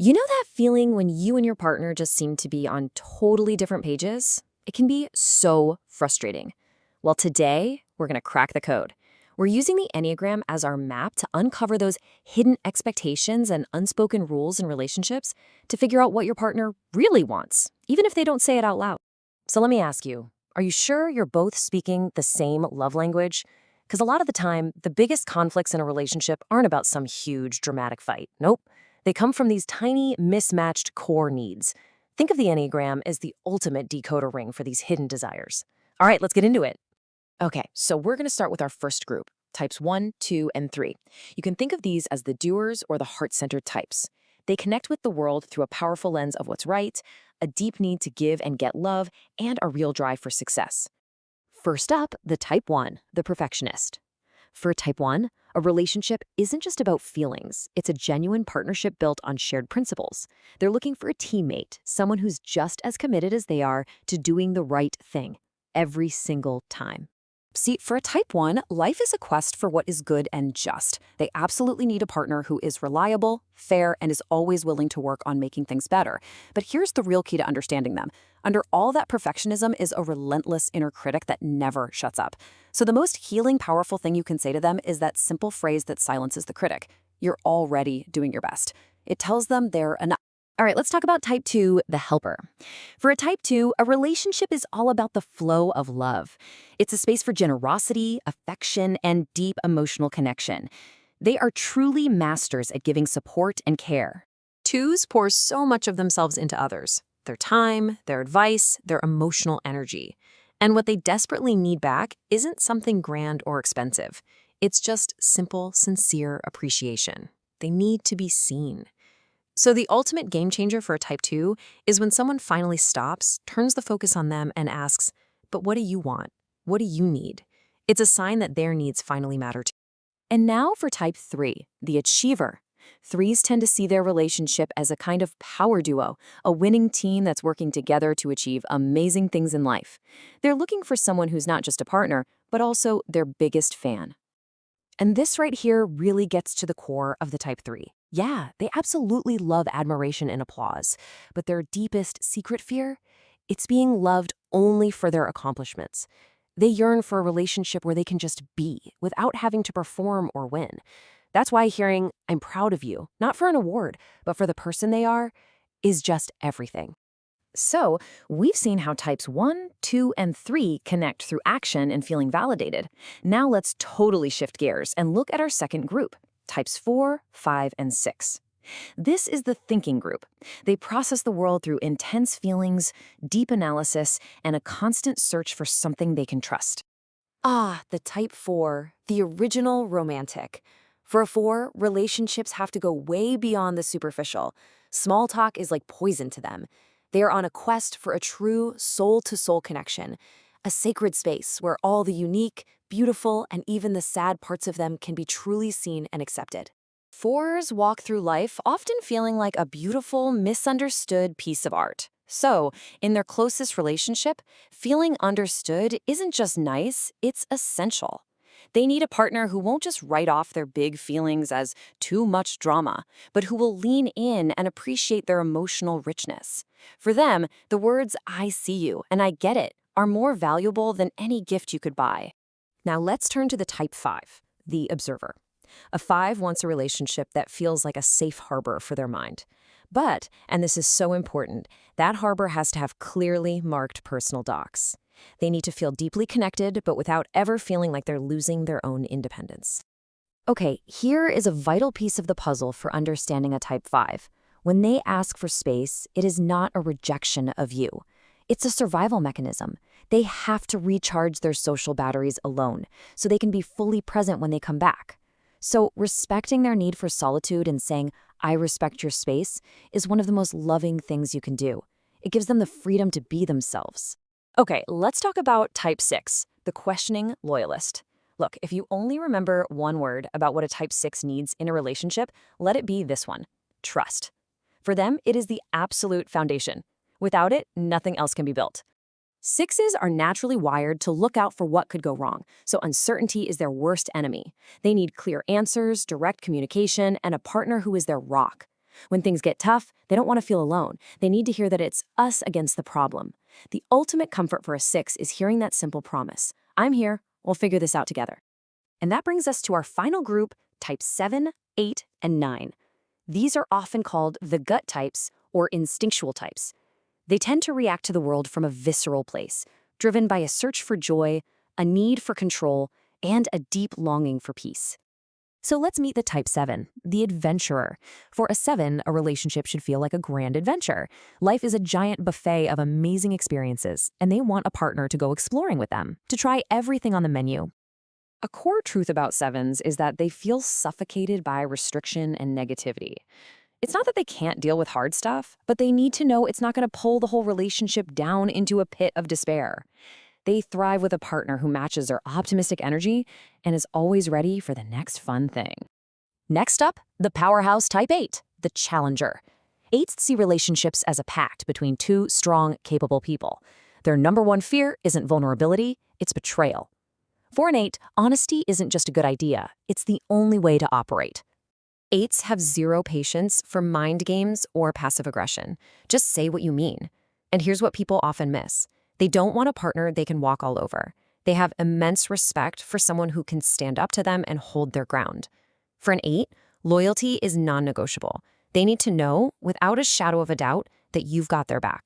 You know that feeling when you and your partner just seem to be on totally different pages? It can be so frustrating. Well, today, we're going to crack the code. We're using the Enneagram as our map to uncover those hidden expectations and unspoken rules in relationships to figure out what your partner really wants, even if they don't say it out loud. So let me ask you, are you sure you're both speaking the same love language? Because a lot of the time, the biggest conflicts in a relationship aren't about some huge dramatic fight. Nope. They come from these tiny, mismatched core needs. Think of the Enneagram as the ultimate decoder ring for these hidden desires. All right, let's get into it. Okay, so we're going to start with our first group, types 1, 2, and 3. You can think of these as the doers or the heart-centered types. They connect with the world through a powerful lens of what's right, a deep need to give and get love, and a real drive for success. First up, the type 1, the perfectionist. For type 1, a relationship isn't just about feelings. It's a genuine partnership built on shared principles. They're looking for a teammate, someone who's just as committed as they are to doing the right thing every single time. See, for a type 1, life is a quest for what is good and just. They absolutely need a partner who is reliable, fair, and is always willing to work on making things better. But here's the real key to understanding them. Under all that perfectionism is a relentless inner critic that never shuts up. So the most healing, powerful thing you can say to them is that simple phrase that silences the critic. You're already doing your best. It tells them they're enough. All right, let's talk about type 2, the helper. For a type 2, a relationship is all about the flow of love. It's a space for generosity, affection, and deep emotional connection. They are truly masters at giving support and care. Twos pour so much of themselves into others, their time, their advice, their emotional energy. And what they desperately need back isn't something grand or expensive. It's just simple, sincere appreciation. They need to be seen. So the ultimate game changer for a type 2 is when someone finally stops, turns the focus on them, and asks, but what do you want? What do you need? It's a sign that their needs finally matter too. And now for type 3, the achiever. Threes tend to see their relationship as a kind of power duo, a winning team that's working together to achieve amazing things in life. They're looking for someone who's not just a partner, but also their biggest fan. And this right here really gets to the core of the type 3. Yeah, they absolutely love admiration and applause, but their deepest secret fear? It's being loved only for their accomplishments. They yearn for a relationship where they can just be, without having to perform or win. That's why hearing, I'm proud of you, not for an award, but for the person they are, is just everything. So, we've seen how types 1, 2, and 3 connect through action and feeling validated. Now let's totally shift gears and look at our second group, types 4, 5, and 6. This is the thinking group. They process the world through intense feelings, deep analysis, and a constant search for something they can trust. Ah, the type 4, the original romantic. For a 4, relationships have to go way beyond the superficial. Small talk is like poison to them. They are on a quest for a true soul-to-soul connection, a sacred space where all the unique, beautiful, and even the sad parts of them can be truly seen and accepted. 4s walk through life often feeling like a beautiful, misunderstood piece of art. So, in their closest relationship, feeling understood isn't just nice, it's essential. They need a partner who won't just write off their big feelings as too much drama, but who will lean in and appreciate their emotional richness. For them, the words, I see you and I get it, are more valuable than any gift you could buy. Now let's turn to the type 5, the observer. A 5 wants a relationship that feels like a safe harbor for their mind. But, and this is so important, that harbor has to have clearly marked personal docks. They need to feel deeply connected, but without ever feeling like they're losing their own independence. Okay, here is a vital piece of the puzzle for understanding a type 5. When they ask for space, it is not a rejection of you. It's a survival mechanism. They have to recharge their social batteries alone, so they can be fully present when they come back. So respecting their need for solitude and saying, I respect your space, is one of the most loving things you can do. It gives them the freedom to be themselves. Okay, let's talk about type 6, the questioning loyalist. Look, if you only remember one word about what a type 6 needs in a relationship, let it be this one: trust. For them, it is the absolute foundation. Without it, nothing else can be built. 6s are naturally wired to look out for what could go wrong, so uncertainty is their worst enemy. They need clear answers, direct communication, and a partner who is their rock. When things get tough, they don't want to feel alone. They need to hear that it's us against the problem. The ultimate comfort for a 6 is hearing that simple promise. I'm here. We'll figure this out together. And that brings us to our final group, type 7, 8, and 9. These are often called the gut types or instinctual types. They tend to react to the world from a visceral place, driven by a search for joy, a need for control, and a deep longing for peace. So let's meet the type 7, the adventurer. For a 7, a relationship should feel like a grand adventure. Life is a giant buffet of amazing experiences, and they want a partner to go exploring with them, to try everything on the menu. A core truth about 7s is that they feel suffocated by restriction and negativity. It's not that they can't deal with hard stuff, but they need to know it's not going to pull the whole relationship down into a pit of despair. They thrive with a partner who matches their optimistic energy and is always ready for the next fun thing. Next up, the powerhouse type 8, the challenger. 8s see relationships as a pact between two strong, capable people. Their number one fear isn't vulnerability, it's betrayal. For an 8, honesty isn't just a good idea, it's the only way to operate. 8s have zero patience for mind games or passive aggression. Just say what you mean. And here's what people often miss. They don't want a partner they can walk all over. They have immense respect for someone who can stand up to them and hold their ground. For an 8, loyalty is non-negotiable. They need to know, without a shadow of a doubt, that you've got their back.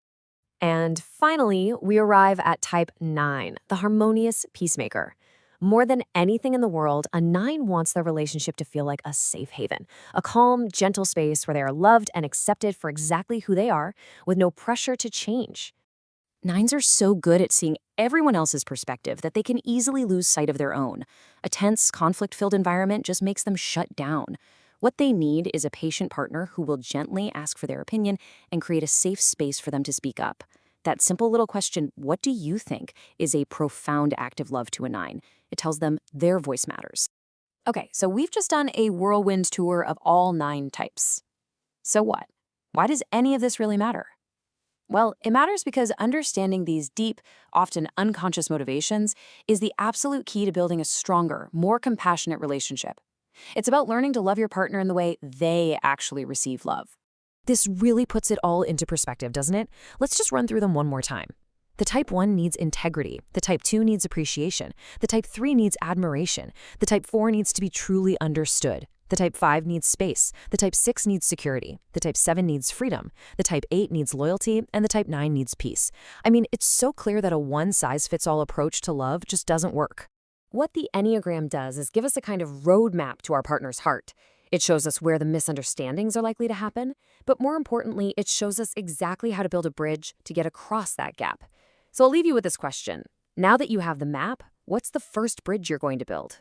And finally, we arrive at type 9, the harmonious peacemaker. More than anything in the world, a 9 wants their relationship to feel like a safe haven, a calm, gentle space where they are loved and accepted for exactly who they are, with no pressure to change. 9s are so good at seeing everyone else's perspective that they can easily lose sight of their own. A tense, conflict-filled environment just makes them shut down. What they need is a patient partner who will gently ask for their opinion and create a safe space for them to speak up. That simple little question, "What do you think?" is a profound act of love to a 9. It tells them their voice matters. Okay, so we've just done a whirlwind tour of all 9 types. So what? Why does any of this really matter? Well, it matters because understanding these deep, often unconscious motivations is the absolute key to building a stronger, more compassionate relationship. It's about learning to love your partner in the way they actually receive love. This really puts it all into perspective, doesn't it? Let's just run through them one more time. The type 1 needs integrity. The type 2 needs appreciation. The type 3 needs admiration. The type 4 needs to be truly understood. The type 5 needs space. The type 6 needs security. The type 7 needs freedom. The type 8 needs loyalty. And the type 9 needs peace. I mean, it's so clear that a one-size-fits-all approach to love just doesn't work. What the Enneagram does is give us a kind of roadmap to our partner's heart. It shows us where the misunderstandings are likely to happen, but more importantly, it shows us exactly how to build a bridge to get across that gap. So I'll leave you with this question. Now that you have the map, what's the first bridge you're going to build?